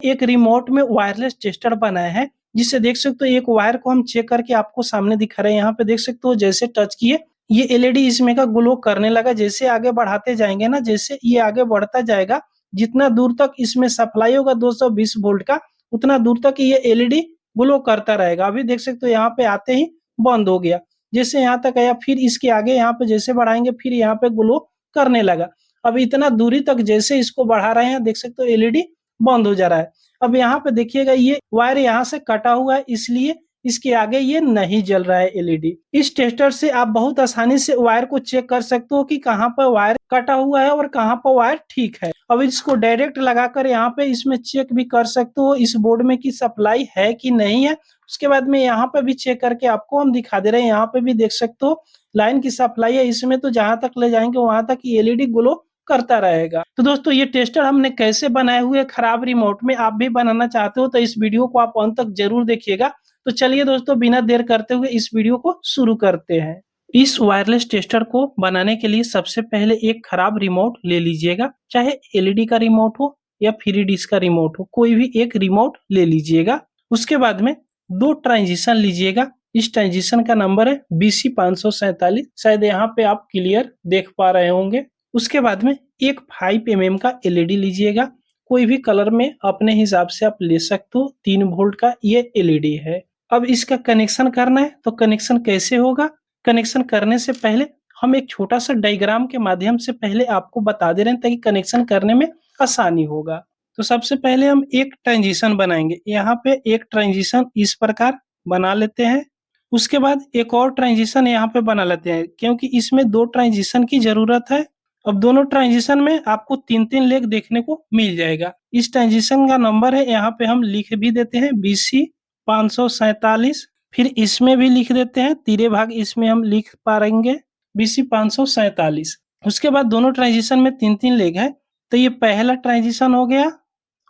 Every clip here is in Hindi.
एक रिमोट में वायरलेस टेस्टर बनाया है, जिससे देख सकते हो एक वायर को हम चेक करके आपको सामने दिखा रहे हैं। यहाँ पे देख सकते हो जैसे टच किए ये एलईडी इसमें का ग्लो करने लगा। जैसे आगे बढ़ाते जाएंगे ना, जैसे ये आगे बढ़ता जाएगा, जितना दूर तक इसमें सप्लाई होगा 220 वोल्ट का, उतना दूर तक ये एलईडी ग्लो करता रहेगा। अभी देख सकते हो यहाँ पे आते ही बंद हो गया। जैसे यहाँ तक आया, फिर इसके आगे यहाँ पे जैसे बढ़ाएंगे फिर यहाँ पे ग्लो करने लगा। अब इतना दूरी तक जैसे इसको बढ़ा रहे हैं, देख सकते हो एलईडी बंद हो जा रहा है। अब यहाँ पे देखिएगा ये वायर यहाँ से कटा हुआ है, इसलिए इसके आगे ये नहीं जल रहा है एलईडी। इस टेस्टर से आप बहुत आसानी से वायर को चेक कर सकते हो कि कहाँ पर वायर कटा हुआ है और कहाँ पर वायर ठीक है। अब इसको डायरेक्ट लगाकर यहाँ पे इसमें चेक भी कर सकते हो इस बोर्ड में कि सप्लाई है कि नहीं है। उसके बाद में यहाँ पे भी चेक करके आपको हम दिखा दे रहे हैं। यहाँ पे भी देख सकते हो लाइन की सप्लाई है इसमें, तो जहां तक ले जाएंगे वहां तक एलईडी ग्लो करता रहेगा। तो दोस्तों ये टेस्टर हमने कैसे बनाए हुए खराब रिमोट में आप भी बनाना चाहते हो तो इस वीडियो को आप अंत तक जरूर देखिएगा। तो चलिए दोस्तों बिना देर करते हुए इस वीडियो को शुरू करते हैं। इस वायरलेस टेस्टर को बनाने के लिए सबसे पहले एक खराब रिमोट ले लीजिएगा, चाहे एलईडी का रिमोट हो या फ्री डिश का रिमोट हो, कोई भी एक रिमोट ले लीजिएगा। उसके बाद में 2 ट्रांजिशन लीजिएगा। इस ट्रांजिशन का नंबर है BC547, शायद यहाँ पे आप क्लियर देख पा रहे होंगे। उसके बाद में एक 5 mm का एलईडी लीजिएगा, कोई भी कलर में अपने हिसाब से आप ले सकते हो। 3 वोल्ट का ये एलईडी है। अब इसका कनेक्शन करना है, तो कनेक्शन कैसे होगा? कनेक्शन करने से पहले हम एक छोटा सा डायग्राम के माध्यम से पहले आपको बता दे रहे हैं ताकि कनेक्शन करने में आसानी होगा। तो सबसे पहले हम एक ट्रांजिशन बनाएंगे। यहाँ पे एक ट्रांजिशन इस प्रकार बना लेते हैं। उसके बाद एक और ट्रांजिशन यहाँ पे बना लेते हैं, क्योंकि इसमें 2 ट्रांजिशन की जरूरत है। अब दोनों ट्रांजिशन में आपको 3-3 लेग देखने को मिल जाएगा। इस ट्रांजिशन का नंबर है, यहाँ पे हम लिख भी देते हैं BC547। फिर इसमें भी लिख देते हैं, तिरे भाग इसमें हम लिख पाएंगे BC547। उसके बाद दोनों ट्रांजिशन में 3-3 लेग है, तो ये पहला ट्रांजिशन हो गया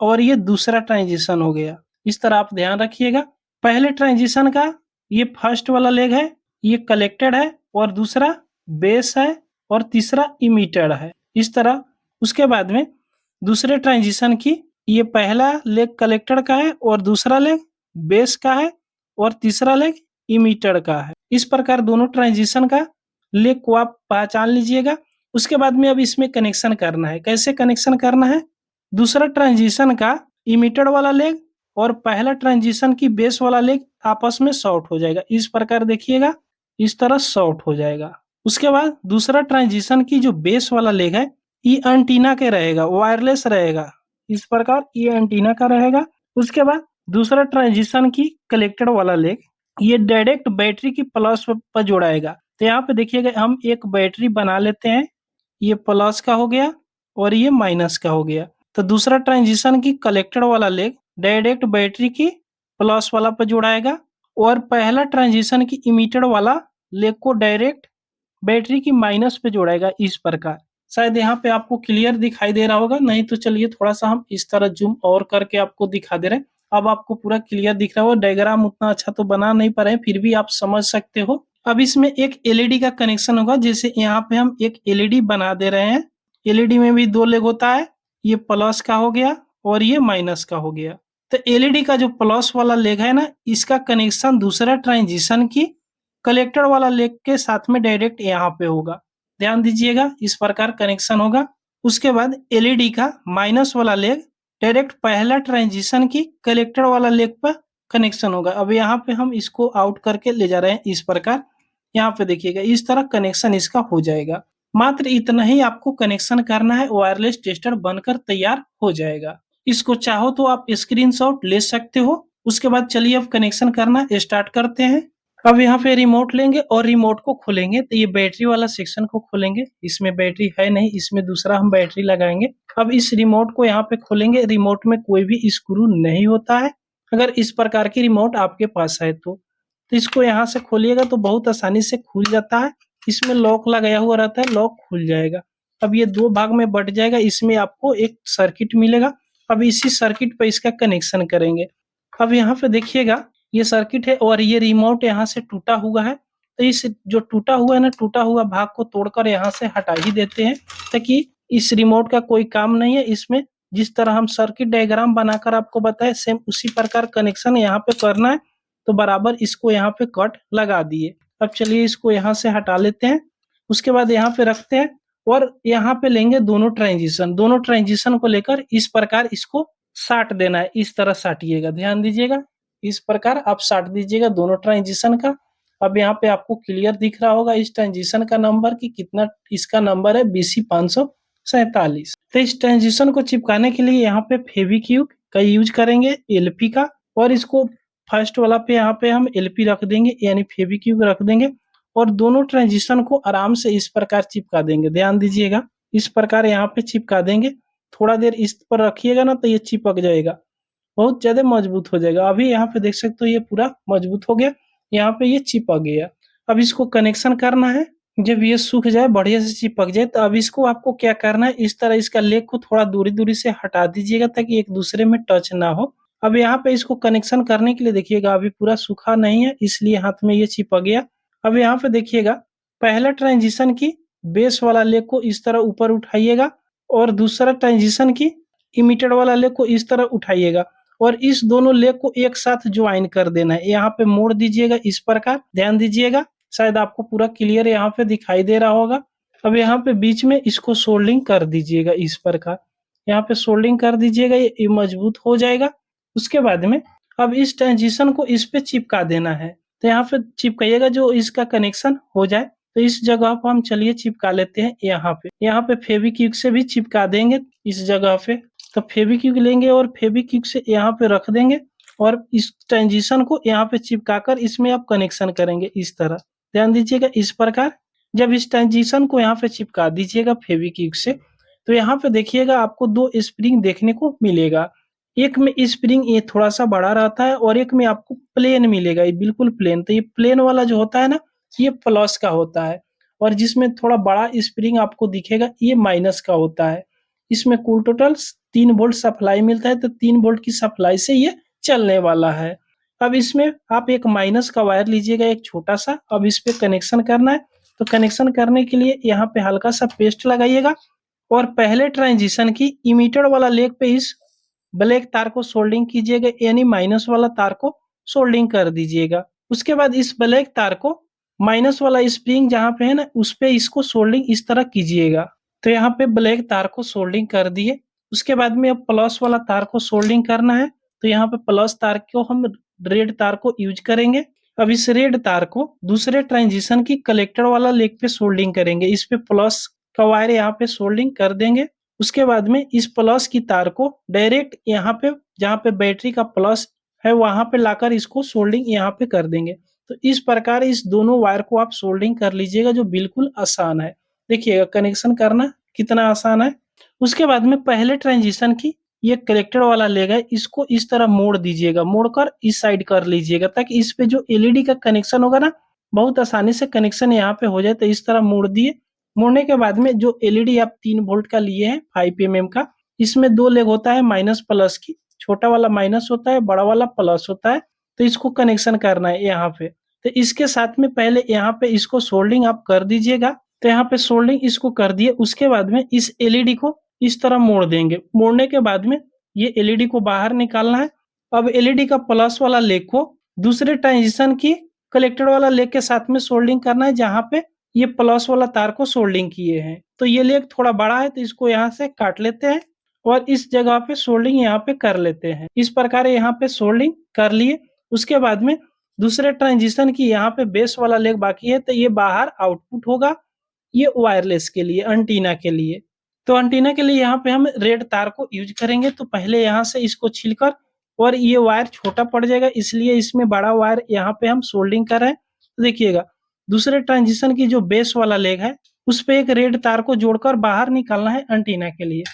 और ये दूसरा ट्रांजिशन हो गया। इस तरह आप ध्यान रखिएगा। पहले ट्रांजिशन का ये फर्स्ट वाला लेग है, ये कलेक्टेड है और दूसरा बेस है और तीसरा इमीटर है, इस तरह। उसके बाद में दूसरे ट्रांजिशन की ये पहला लेग कलेक्टर का है और दूसरा लेग बेस का है और तीसरा लेग इमीटर का है। इस प्रकार दोनों ट्रांजिशन का लेग को आप पहचान लीजिएगा। उसके बाद में अब इसमें कनेक्शन करना है। कैसे कनेक्शन करना है? दूसरा ट्रांजिशन का इमीटर वाला लेग और पहला ट्रांजिशन की बेस वाला लेग आपस में शॉर्ट हो जाएगा। इस प्रकार देखिएगा, इस तरह शॉर्ट हो जाएगा। उसके बाद दूसरा ट्रांजिशन की जो बेस वाला लेग है ये एंटीना के रहेगा, वायरलेस रहेगा। इस प्रकार ये एंटीना का रहेगा। उसके बाद दूसरा ट्रांजिशन की कलेक्टर वाला लेग ये डायरेक्ट बैटरी की प्लस पर जोड़ाएगा। तो यहाँ पे देखिएगा हम एक बैटरी बना लेते हैं, ये प्लस का हो गया और ये माइनस का हो गया। तो दूसरा ट्रांजिशन की कलेक्टर वाला लेग डायरेक्ट बैटरी की प्लस वाला पर जोड़ाएगा और पहला ट्रांजिशन की इमीटर वाला लेग को डायरेक्ट बैटरी की माइनस पे जोड़ाएगा। इस प्रकार शायद यहाँ पे आपको क्लियर दिखाई दे रहा होगा, नहीं तो चलिए थोड़ा सा हम इस तरह जूम और करके आपको दिखा दे रहे हैं। अब आपको पूरा क्लियर दिख रहा होगा। डायग्राम उतना अच्छा तो बना नहीं पा रहे हैं, फिर भी आप समझ सकते हो। अब इसमें एक एलईडी का कनेक्शन होगा। जैसे यहाँ पे हम एक एलईडी बना दे रहे हैं। एलईडी में भी 2 लेग होता है, ये प्लस का हो गया और ये माइनस का हो गया। तो एलईडी का जो प्लस वाला लेग है ना, इसका कनेक्शन दूसरा ट्रांजिशन की कलेक्टर वाला लेग के साथ में डायरेक्ट यहाँ पे होगा। ध्यान दीजिएगा, इस प्रकार कनेक्शन होगा। उसके बाद एलईडी का माइनस वाला लेग डायरेक्ट पहला ट्रांजिशन की कलेक्टर वाला लेग पर कनेक्शन होगा। अब यहाँ पे हम इसको आउट करके ले जा रहे हैं। इस प्रकार यहाँ पे देखिएगा, इस तरह कनेक्शन इसका हो जाएगा। मात्र इतना ही आपको कनेक्शन करना है, वायरलेस टेस्टर बनकर तैयार हो जाएगा। इसको चाहो तो आप स्क्रीनशॉट ले सकते हो। उसके बाद चलिए अब कनेक्शन करना स्टार्ट करते हैं। अब यहाँ पे रिमोट लेंगे और रिमोट को खोलेंगे, तो ये बैटरी वाला सेक्शन को खोलेंगे। इसमें बैटरी है नहीं, इसमें दूसरा हम बैटरी लगाएंगे। अब इस रिमोट को यहाँ पे खोलेंगे। रिमोट में कोई भी स्क्रू नहीं होता है, अगर इस प्रकार की रिमोट आपके पास है तो इसको यहाँ से खोलिएगा तो बहुत आसानी से खुल जाता है। इसमें लॉक लगाया हुआ रहता है, लॉक खुल जाएगा। अब ये 2 भाग में बट जाएगा, इसमें आपको एक सर्किट मिलेगा। अब इसी सर्किट पे इसका कनेक्शन करेंगे। अब यहाँ पे देखिएगा ये सर्किट है और ये रिमोट यहाँ से टूटा हुआ है। तो इस जो टूटा हुआ है ना, टूटा हुआ भाग को तोड़कर यहाँ से हटा ही देते हैं, ताकि इस रिमोट का कोई काम नहीं है। इसमें जिस तरह हम सर्किट डायग्राम बनाकर आपको बताए सेम उसी प्रकार कनेक्शन यहाँ पे करना है। तो बराबर इसको यहाँ पे कट लगा दिए। अब चलिए इसको यहाँ से हटा लेते हैं। उसके बाद यहाँ पे रखते हैं और यहाँ पे लेंगे दोनों ट्रांजिशन को लेकर इस प्रकार इसको साट देना है। इस तरह साटिएगा, ध्यान दीजिएगा, इस प्रकार आप साट दीजिएगा दोनों ट्रांजिशन का। अब यहाँ पे आपको क्लियर दिख रहा होगा इस ट्रांजिशन का नंबर कि कितना इसका नंबर है BC547। तो इस ट्रांजिशन को चिपकाने के लिए यहाँ पे फेविक्विक का यूज करेंगे, LP का, और इसको फर्स्ट वाला पे यहाँ पे हम LP रख देंगे यानी फेविक्विक रख देंगे और दोनों ट्रांजिशन को आराम से इस प्रकार चिपका देंगे। ध्यान दीजिएगा, इस प्रकार यहाँ पे चिपका देंगे। थोड़ा देर इस पर रखिएगा ना तो ये चिपक जाएगा, बहुत ज्यादा मजबूत हो जाएगा। अभी यहाँ पे देख सकते हो ये पूरा मजबूत हो गया, यहाँ पे ये चिपक गया। अब इसको कनेक्शन करना है। जब ये सूख जाए, बढ़िया से चिपक जाए, तो अब इसको आपको क्या करना है, इस तरह इसका लेग को थोड़ा दूरी से हटा दीजिएगा ताकि एक दूसरे में टच ना हो। अब यहाँ पे इसको कनेक्शन करने के लिए देखिएगा अभी पूरा सूखा नहीं है, इसलिए हाथ में ये चिपक गया। अब यहाँ पे देखिएगा पहला ट्रांजिशन की बेस वाला लेग को इस तरह ऊपर उठाइएगा और दूसरा ट्रांजिशन की इमिटर वाला लेग को इस तरह उठाइएगा और इस दोनों लेग को एक साथ ज्वाइन कर देना है। यहाँ पे मोड़ दीजिएगा इस प्रकार, ध्यान दीजिएगा, शायद आपको पूरा क्लियर यहाँ पे दिखाई दे रहा होगा। अब यहाँ पे बीच में इसको सोल्डिंग कर दीजिएगा इस प्रकार, यहाँ पे सोल्डिंग कर दीजिएगा, ये मजबूत हो जाएगा। उसके बाद में अब इस ट्रांजिशन को इस पे चिपका देना है। तो यहाँ पे चिपकाइएगा जो इसका कनेक्शन हो जाए। तो इस जगह पर हम चलिए चिपका लेते हैं। यहाँ पे फेविक्विक से भी चिपका देंगे इस जगह पे। तो फेविक्विक लेंगे और फेविक्विक से यहाँ पे रख देंगे और इस ट्रांजिशन को यहाँ पे चिपकाकर इसमें आप कनेक्शन करेंगे इस तरह, ध्यान दीजिएगा इस प्रकार। जब इस ट्रांजिशन को यहाँ पे चिपका दीजिएगा फेविक्विक से, तो यहाँ पे देखिएगा आपको दो स्प्रिंग देखने को मिलेगा। एक में स्प्रिंग ये थोड़ा सा बड़ा रहता है और एक में आपको प्लेन मिलेगा, ये बिल्कुल प्लेन। तो ये प्लेन वाला जो होता है ना, ये प्लस का होता है और जिसमें थोड़ा बड़ा स्प्रिंग आपको दिखेगा ये माइनस का होता है। इसमें कुल टोटल 3 वोल्ट सप्लाई मिलता है, तो 3 वोल्ट की सप्लाई से ये चलने वाला है। अब इसमें आप एक माइनस का वायर लीजिएगा, एक छोटा सा। अब इस पे कनेक्शन करना है। तो कनेक्शन करने के लिए यहाँ पे हल्का सा पेस्ट लगाइएगा और पहले ट्रांजिशन की इमीटर वाला लेग पे इस ब्लैक तार को सोल्डिंग कीजिएगा, यानी माइनस वाला तार को सोल्डिंग कर दीजिएगा। उसके बाद इस ब्लैक तार को माइनस वाला स्प्रिंग जहाँ पे है ना, उस पे इसको सोल्डिंग इस तरह कीजिएगा। तो यहाँ पे ब्लैक तार को सोल्डिंग कर दिए। उसके बाद में अब प्लस वाला तार को सोल्डिंग करना है। तो यहाँ पे प्लस तार को हम रेड तार को यूज करेंगे। अब इस रेड तार को दूसरे ट्रांजिशन की कलेक्टर वाला लेग पे सोल्डिंग करेंगे। इस पे प्लस का वायर यहाँ पे सोल्डिंग कर देंगे। उसके बाद में इस प्लस की तार को डायरेक्ट यहाँ पे जहाँ पे बैटरी का प्लस है वहां पे लाकर इसको सोल्डिंग यहाँ पे कर देंगे। तो इस प्रकार इस दोनों वायर को आप सोल्डिंग कर लीजिएगा, जो बिल्कुल आसान है। देखिएगा कनेक्शन करना कितना आसान है। उसके बाद में पहले ट्रांजिशन की ये कलेक्टर वाला लेग है, इसको इस तरह मोड़ दीजिएगा, मोड़कर इस साइड कर लीजिएगा ताकि इस पे जो एलईडी का कनेक्शन होगा ना, बहुत आसानी से कनेक्शन यहाँ पे हो जाए। तो इस तरह मोड़ दिए। मोड़ने के बाद में जो एलईडी आप 3 वोल्ट का लिए हैं 5 mm का, इसमें 2 लेग होता है माइनस प्लस की, छोटा वाला माइनस होता है, बड़ा वाला प्लस होता है। तो इसको कनेक्शन करना है यहाँ पे। तो इसके साथ में पहले यहाँ पे इसको सोल्डिंग आप कर दीजिएगा। तो यहाँ पे सोल्डिंग इसको कर दिए। उसके बाद में इस एलईडी को इस तरह मोड़ देंगे। मोड़ने के बाद में ये एलईडी को बाहर निकालना है। अब एलईडी का प्लस वाला लेग को दूसरे ट्रांजिशन की कलेक्टर वाला लेग के साथ में सोल्डिंग करना है, जहाँ पे ये प्लस वाला तार को सोल्डिंग किए हैं। तो ये लेग थोड़ा बड़ा है, तो इसको यहाँ से काट लेते हैं और इस जगह पे सोल्डिंग यहाँ पे कर लेते हैं। इस प्रकार यहाँ पे सोल्डिंग कर लिए। उसके बाद में दूसरे ट्रांजिशन की यहाँ पे बेस वाला लेग बाकी है, तो ये बाहर आउटपुट होगा, ये वायरलेस के लिए, एंटीना के लिए। तो एंटीना के लिए यहाँ पे हम रेड तार को यूज करेंगे। तो पहले यहाँ से इसको छिलकर, और ये वायर छोटा पड़ जाएगा इसलिए इसमें बड़ा वायर यहाँ पे हम सोल्डिंग कर रहे हैं। तो देखिएगा दूसरे ट्रांजिशन की जो बेस वाला लेग है उस पे एक रेड तार को जोड़कर बाहर निकालना है एंटीना के लिए।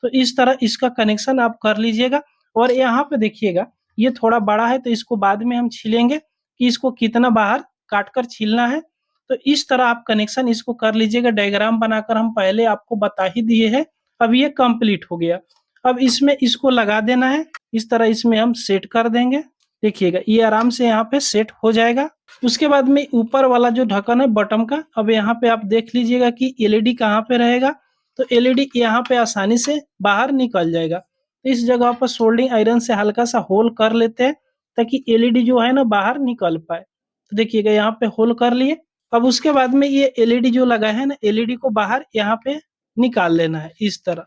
तो इस तरह इसका कनेक्शन आप कर लीजिएगा। और यहाँ पे देखिएगा ये थोड़ा बड़ा है, तो इसको बाद में हम छीलेंगे कि इसको कितना बाहर काट कर छीलना है। तो इस तरह आप कनेक्शन इसको कर लीजिएगा। डायग्राम बनाकर हम पहले आपको बता ही दिए हैं। अब ये कंप्लीट हो गया। अब इसमें इसको लगा देना है, इस तरह इसमें हम सेट कर देंगे। देखिएगा ये आराम से यहाँ पे सेट हो जाएगा। उसके बाद में ऊपर वाला जो ढक्कन है बटन का, अब यहाँ पे आप देख लीजिएगा कि एलईडी कहाँ पे रहेगा। तो एलईडी यहाँ पे आसानी से बाहर निकल जाएगा। तो इस जगह पर सोल्डरिंग आयरन से हल्का सा होल कर लेते हैं ताकि एलईडी जो है ना बाहर निकल पाए। तो देखिएगा यहाँ पे होल कर लिए। अब उसके बाद में ये एलईडी जो लगा है ना, एलईडी को बाहर यहाँ पे निकाल लेना है इस तरह,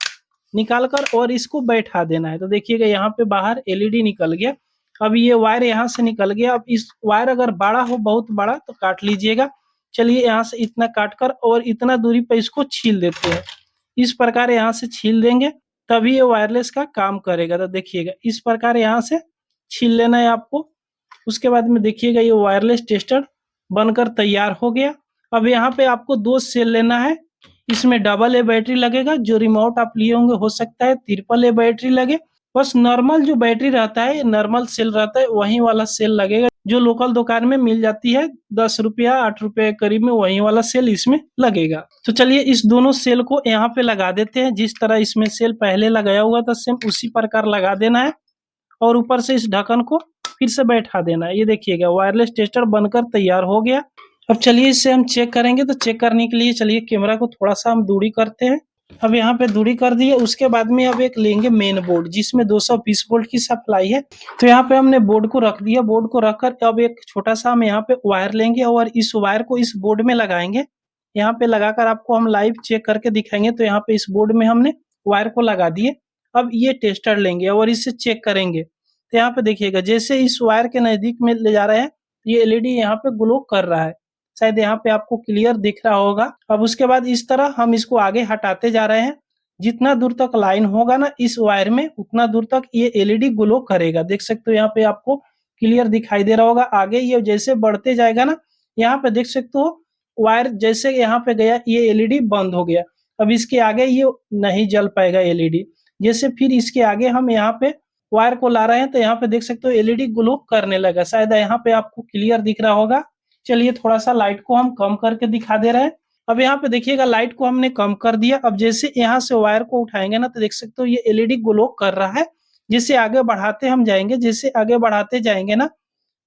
निकाल कर और इसको बैठा देना है। तो देखिएगा यहाँ पे बाहर एलईडी निकल गया। अब ये वायर यहाँ से निकल गया। अब इस वायर अगर बड़ा हो, बहुत बड़ा, तो काट लीजिएगा। चलिए यहाँ से इतना काट कर और इतना दूरी पे इसको छील देते हैं। इस प्रकार यहाँ से छील देंगे तभी ये वायरलेस का काम करेगा। तो देखिएगा इस प्रकार यहाँ से छील लेना है आपको। उसके बाद में देखिएगा ये वायरलेस टेस्टर बनकर तैयार हो गया। अब यहाँ पे आपको 2 सेल लेना है। इसमें डबल ए बैटरी लगेगा। जो रिमोट आप लिए होंगे हो सकता है ट्रिपल ए बैटरी लगे। बस नॉर्मल जो बैटरी रहता है, नॉर्मल सेल रहता है, वही वाला सेल लगेगा जो लोकल दुकान में मिल जाती है। 10 रुपया 8 रुपये करीब में वही वाला सेल इसमें लगेगा। तो चलिए इस दोनों सेल को यहाँ पे लगा देते हैं। जिस तरह इसमें सेल पहले लगाया हुआ था सेम उसी प्रकार लगा देना है और ऊपर से इस ढक्कन को फिर से बैठा देना है। ये देखिएगा वायरलेस टेस्टर बनकर तैयार हो गया। अब चलिए इससे हम चेक करेंगे। तो चेक करने के लिए चलिए कैमरा को थोड़ा सा हम दूरी करते हैं। अब यहाँ पे दूरी कर दिए। उसके बाद में अब एक लेंगे मेन बोर्ड जिसमें 220 वोल्ट की सप्लाई है। तो यहाँ पे हमने बोर्ड को रख दिया। बोर्ड को रखकर अब एक छोटा सा हम यहाँ पे वायर लेंगे और इस वायर को इस बोर्ड में लगाएंगे। यहाँ पे लगाकर आपको हम लाइव चेक करके दिखाएंगे। तो यहाँ पे इस बोर्ड में हमने वायर को लगा दिए। अब ये टेस्टर लेंगे और इससे चेक करेंगे। तो यहाँ पे देखिएगा जैसे इस वायर के नजदीक में ले जा रहे हैं ये एलईडी यहाँ पे ग्लो कर रहा है। शायद यहाँ पे आपको क्लियर दिख रहा होगा। अब उसके बाद इस तरह हम इसको आगे हटाते जा रहे हैं। जितना दूर तक लाइन होगा ना इस वायर में उतना दूर तक ये एलईडी ग्लो करेगा। देख सकते हो यहाँ पे आपको क्लियर दिखाई दे रहा होगा। आगे ये जैसे बढ़ते जाएगा ना, यहाँ पे देख सकते हो वायर जैसे यहाँ पे गया ये एलईडी बंद हो गया। अब इसके आगे ये नहीं जल पाएगा एलईडी। जैसे फिर इसके आगे हम यहाँ पे वायर को ला रहे हैं तो यहाँ पे देख सकते हो एलईडी ग्लो करने लगा। शायद यहाँ पे आपको क्लियर दिख रहा होगा। चलिए थोड़ा सा लाइट को हम कम करके दिखा दे रहे हैं। अब यहाँ पे देखिएगा लाइट को हमने कम कर दिया। अब जैसे यहाँ से वायर को उठाएंगे ना तो देख सकते हो ये एलईडी ग्लो कर रहा है। जैसे आगे बढ़ाते हम जाएंगे, जैसे आगे बढ़ाते जाएंगे ना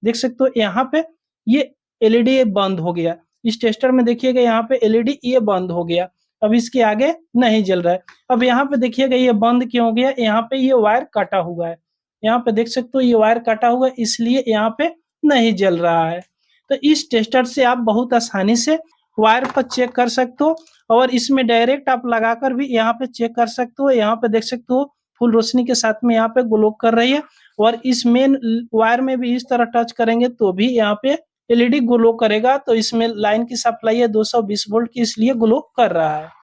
देख सकते हो यहाँ पे ये एलईडी बंद हो गया। इस टेस्टर में देखिएगा यहाँ पे एलईडी ये बंद हो गया। अब इसके आगे नहीं जल रहा है। अब यहाँ पे देखिएगा ये बंद क्यों हो गया, यहाँ पे ये वायर कटा हुआ है। यहाँ पे देख सकते हो ये वायर कटा हुआ है इसलिए यहाँ पे नहीं जल रहा है। तो इस टेस्टर से आप बहुत आसानी से वायर पर चेक कर सकते हो और इसमें डायरेक्ट आप लगाकर भी यहाँ पे चेक कर सकते हो। यहाँ पे देख सकते हो फुल रोशनी के साथ में यहाँ पे ग्लो कर रही है और इस मेन वायर में भी इस तरह टच करेंगे तो भी यहाँ पे एलईडी ग्लो करेगा। तो इसमें लाइन की सप्लाई है 220 वोल्ट की इसलिए ग्लो कर रहा है।